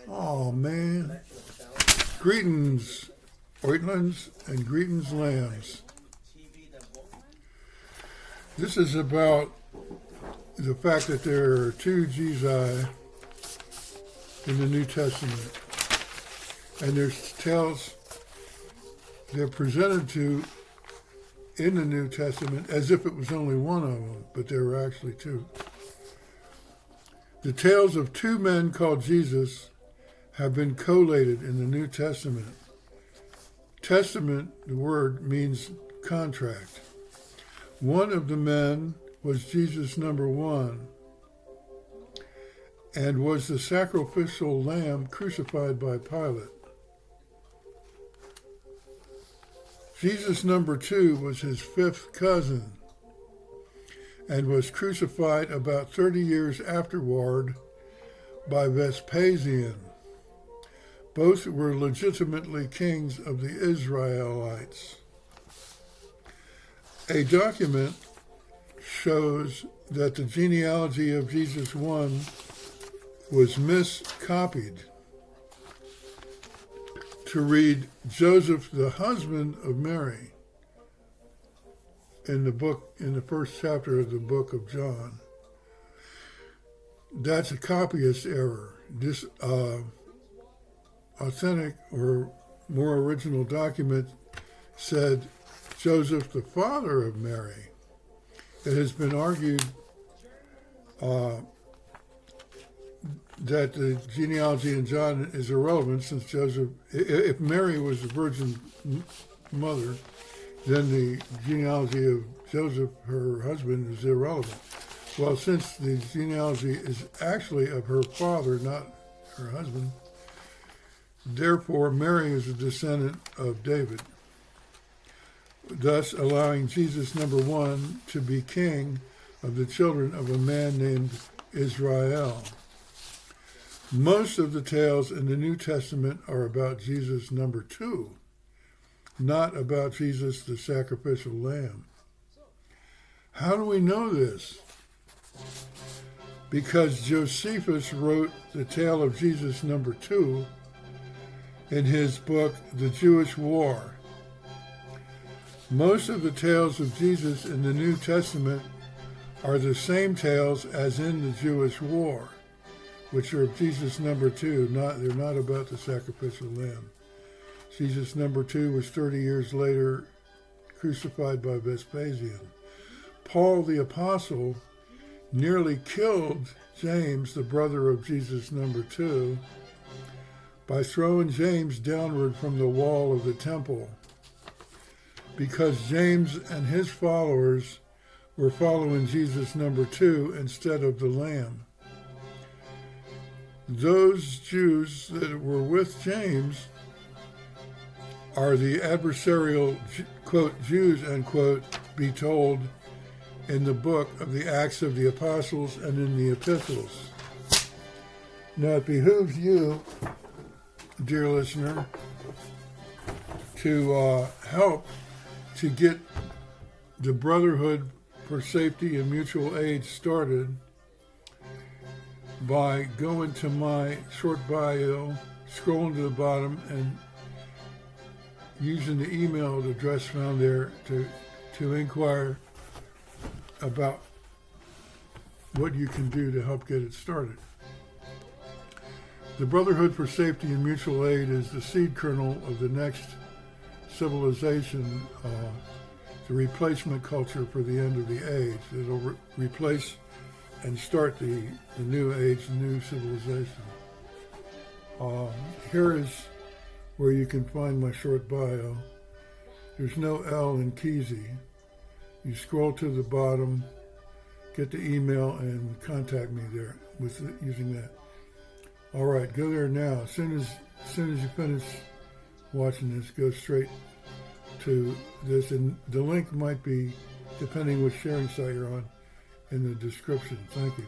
Oh, man. Greetings, Oitlins, and greetings, lambs. This is about the fact that there are two Jesi in the New Testament. And there's tales they're presented to in the New Testament as if it was only one of them, but there were actually two. The tales of two men called Jesus have been collated in the New Testament. Testament, the word, means contract. One of the men was Jesus number one and was the sacrificial lamb crucified by Pilate. Jesus number two was his fifth cousin and was crucified about 30 years afterward by Vespasian. Both were legitimately kings of the Israelites. A document shows that the genealogy of Jesus 1 was miscopied to read Joseph, the husband of Mary, in the first chapter of the book of John. That's a copyist error. This authentic or more original document said Joseph, the father of Mary. It has been argued that the genealogy in John is irrelevant since Joseph, if Mary was the virgin mother, then the genealogy of Joseph, her husband, is irrelevant. Well, since the genealogy is actually of her father, not her husband, therefore Mary is a descendant of David, thus allowing Jesus number one to be king of the children of a man named Israel. Most of the tales in the New Testament are about Jesus number two, not about Jesus the sacrificial lamb. How do we know this? Because Josephus wrote the tale of Jesus number two in his book, The Jewish War. Most of the tales of Jesus in the New Testament are the same tales as in the Jewish War, which are of Jesus number two. They're not about the sacrificial lamb. Jesus number two was 30 years later crucified by Vespasian. Paul the apostle nearly killed James, the brother of Jesus number two, by throwing James downward from the wall of the temple, because James and his followers were following Jesus number two instead of the Lamb. Those Jews that were with James are the adversarial, quote, Jews, unquote, be told in the book of the Acts of the Apostles and in the epistles. Now it behooves you, dear listener, to help to get the Brotherhood for Safety and Mutual Aid started by going to my short bio, scrolling to the bottom, and using the email address found there to inquire about what you can do to help get it started. The Brotherhood for Safety and Mutual Aid is the seed kernel of the next civilization, the replacement culture for the end of the age. It'll replace and start the new age, new civilization. Here is where you can find my short bio. There's no L in Kesey. You scroll to the bottom, get the email, and contact me there using that. All right, go there now. As soon as you finish watching this, go straight to this, and the link might be, depending which sharing site you're on, in the description. Thank you.